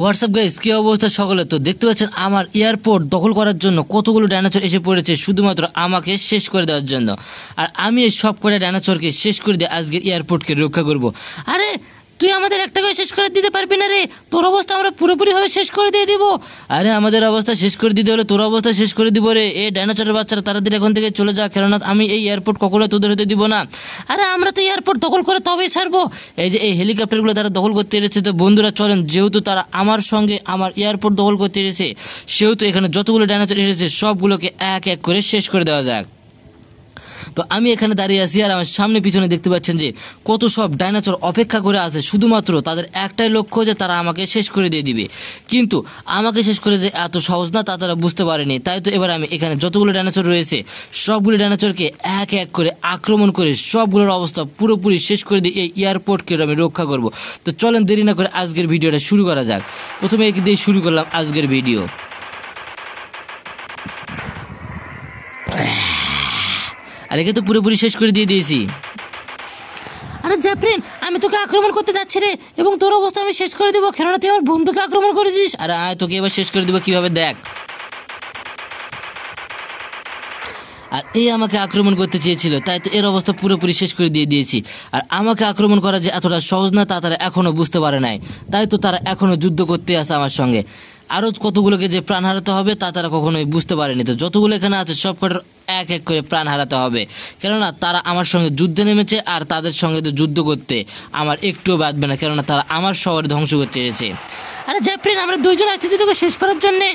WhatsApp guys, কি অবস্থা সকলে? তো দেখতে পাচ্ছেন আমার এয়ারপোর্ট দখল করার জন্য কতগুলো ডাইনোসর এসে পড়েছে শুধুমাত্র আমাকে শেষ করে দেওয়ার জন্য। আর আমি এই সব কটা ডাইনোসরকে শেষ করে দিয়ে আজকের এয়ারপোর্টকে রক্ষা করব। আরে তুই আমাদের একটা করে শেষ করে দিতে পারবি না রে? তোর অবস্থা আমরা পুরোপুরিভাবে শেষ করে দিয়ে দিব। আরে আমাদের অবস্থা শেষ করে দিতে হলে তোর অবস্থা শেষ করে দিব রে। এই ডাইনোসরের বাচ্চারা তাড়াতাড়ি এখন থেকে চলে যা, কেননা আমি এই এয়ারপোর্ট কখনো তোদের হতে দিব না। আরে আমরা তো এয়ারপোর্ট দখল করে তবেই ছাড়বো। এই যে এই হেলিকপ্টারগুলো তারা দখল করতে এসেছে, তো বন্ধুরা চলেন, যেহেতু তারা আমার সঙ্গে আমার এয়ারপোর্ট দখল করতে এসেছে, সেহেতু এখানে যতগুলো ডাইনোসর এসেছে সবগুলোকে এক এক করে শেষ করে দেওয়া যাক। তো আমি এখানে দাঁড়িয়ে আছি আর আমার সামনে পিছনে দেখতে পাচ্ছেন যে কত সব ডাইনোসর অপেক্ষা করে আছে, শুধুমাত্র তাদের একটাই লক্ষ্য যে তারা আমাকে শেষ করে দিয়ে দিবে। কিন্তু আমাকে শেষ করে যে এত সহজ না তা তারা বুঝতে পারেনি। তাই তো এবার আমি এখানে যতগুলো ডাইনোসর রয়েছে সবগুলো ডাইনোসরকে এক এক করে আক্রমণ করে সবগুলোর অবস্থা পুরোপুরি শেষ করে দিয়ে এই এয়ারপোর্টকে আমি রক্ষা করব। তো চলেন দেরি না করে আজকের ভিডিওটা শুরু করা যাক। প্রথমে একে দিয়ে শুরু করলাম আজকের ভিডিও। আর একে তো পুরোপুরি শেষ করে দিয়ে দিয়েছি। আরে জ্যাফরিন, আমি তোকে আক্রমণ করতে যাচ্ছি রে, এবং তোর অবস্থা আমি শেষ করে দেবো, কেননা তুই আমার বন্ধুকে আক্রমণ করেছিস। আরে আয়, তোকে এবার শেষ করে দেবো কিভাবে দেখ। আর এই আমাকে আক্রমণ করতে চেয়েছিল, তাই তো এর অবস্থা পুরোপুরি শেষ করে দিয়ে দিয়েছি। আর আমাকে আক্রমণ করা যে এতটা সহজ না তা তারা এখনো বুঝতে পারে নাই, তাই তো তারা এখনো যুদ্ধ করতে আসে আমার সঙ্গে। আরও কতগুলোকে যে প্রাণ হারাতে হবে তা তারা কখনোই বুঝতে পারেনি। তো যতগুলো এখানে আছে সব কটার এক এক করে প্রাণ হারাতে হবে, কেননা তারা আমার সঙ্গে যুদ্ধে নেমেছে। আর তাদের সঙ্গে তো যুদ্ধ করতে আমার একটুও বাঁধবে না, কেননা তারা আমার শহর ধ্বংস করতে এসেছে। আরে জ্যাফরিন, আমরা দুইজন আছি তোকে শেষ করার জন্যে।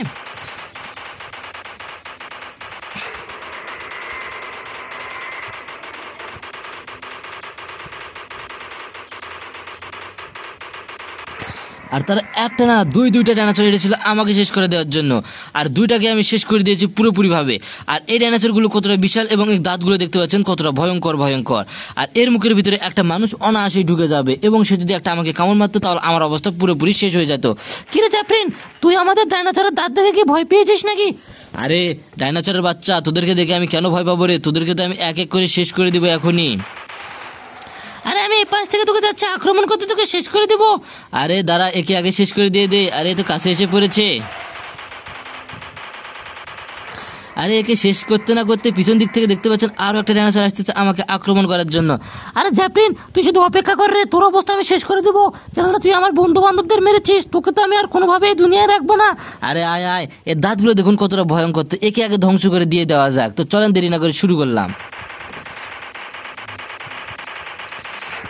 আর তারা একটা না দুইটা ডাইনোসর এসেছিল আমাকে শেষ করে দেওয়ার জন্য, আর দুইটাকে আমি শেষ করে দিয়েছি পুরোপুরিভাবে। আর এই ডাইনোসরগুলো কতটা বিশাল এবং এই দাঁতগুলো দেখতে পাচ্ছেন কতটা ভয়ঙ্কর। আর এর মুখের ভিতরে একটা মানুষ অনায়াসেই ঢুকে যাবে, এবং সে যদি একটা আমাকে কামড় মারতো তাহলে আমার অবস্থা পুরোপুরি শেষ হয়ে যেত। কি রে জ্যাফরিন, তুই আমাদের ডাইনোসরের দাঁত দেখে কি ভয় পেয়েছিস নাকি? আরে ডাইনোসরের বাচ্চা, তোদেরকে দেখে আমি কেন ভয় পাবো রে? তোদেরকে তো আমি এক এক করে শেষ করে দিব এখনই। আরে আমি এই পাশ থেকে তোকে যাচ্ছি আক্রমণ করতে, তোকে শেষ করে দেব। আরে দাঁড়া, একে আগে শেষ করে দিয়ে দে। আরে তো কাছে এসে পড়েছে। আরে একে শেষ করতে না করতে পিছন দিক থেকে দেখতে পাচ্ছেন আরো একটা ডাইনোসর আসতেছে আমাকে আক্রমণ করার জন্য। আরে জ্যাফরিন, তুই শুধু অপেক্ষা কর রে, তোর অবস্থা আমি শেষ করে দেবো, কেননা তুই আমার বন্ধু বান্ধবদের মেরেছিস, তোকে তো আমি আর কোনোভাবেই দুনিয়ায় রাখবো না। আরে আয় আয়, এর দাঁতগুলো দেখুন কতটা ভয়ঙ্কর। তো একে আগে ধ্বংস করে দিয়ে দেওয়া যাক। তো চলেন দেরি না করে শুরু করলাম।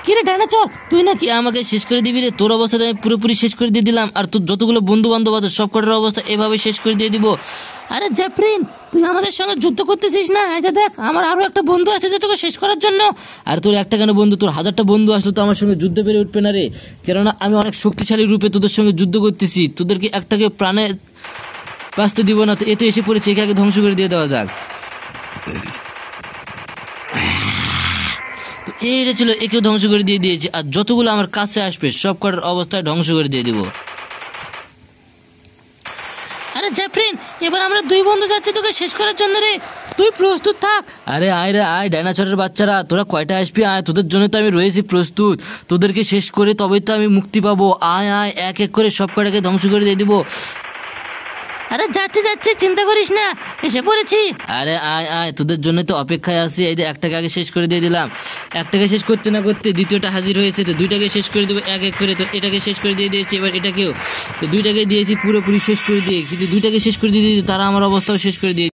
কিরে ডাইনোসর, তুই নাকি আমাকে শেষ করে দিবি রে? তোর অবস্থা আমি পুরোপুরি শেষ করে দিয়ে দিলাম, আর তোর যতগুলো বন্ধু বান্ধব আছে সব কটার অবস্থা এভাবে শেষ করে দিয়ে দিব। আরে জ্যাফরিন, তুই আমাদের সঙ্গে যুদ্ধ করতেছিস না? এই যে দেখ, আমার আরো একটা বন্ধু আছে যে তোকে শেষ করার জন্য। আর তোর একটা কেন বন্ধু, তোর 1000টা বন্ধু আসলো তো আমার সঙ্গে যুদ্ধ পেরে উঠবে না রে, কেননা আমি অনেক শক্তিশালী রূপে তোদের সঙ্গে যুদ্ধ করতেছি। তোদেরকে একটাকে প্রাণে বাঁচতে দিব না। তো এতে এসে পড়েছে, একে আগে ধ্বংস করে দিয়ে দেওয়া যাক। এই ছিল, একেও ধ্বংস করে দিয়ে দিয়েছি। আর যতগুলো আমার কাছে আসবে সব কটার অবস্থায় ধ্বংস করে দিয়ে দিব। আরে জ্যাফরিন, এবার আমরা দুই বন্ধু যাচ্ছি তোকে শেষ করার জন্য রে, তুই প্রস্তুত থাক। আরে আয় রে আয়, ডাইনোসরের বাচ্চারা, তোরা কয়টা আসবি? আয়, তোদের জন্য তো আমি রয়েছি প্রস্তুত। তোদেরকে শেষ করে তবেই তো আমি মুক্তি পাবো। আয় আয়, এক এক করে সব কটাকে ধ্বংস করে দিয়ে দিব। আরে যাচ্ছি, চিন্তা করিস না, এসে পড়েছি। আরে আয় আয়, তোদের জন্য তো অপেক্ষায় আছি। এই যে একটাকে আগে শেষ করে দিয়ে দিলাম, একটাকে শেষ করতে না করতে দ্বিতীয়টা হাজির হয়েছে। তো দুইটাকে শেষ করে দেবো এক এক করে। তো এটাকে শেষ করে দিয়ে দিয়েছি, এবার এটাকেও। তো দুইটাকে দিয়েছি পুরোপুরি শেষ করে দিয়ে, কিন্তু দুইটাকে শেষ করে দিয়ে দিয়েছি, তারা আমার অবস্থাও শেষ করে দিয়ে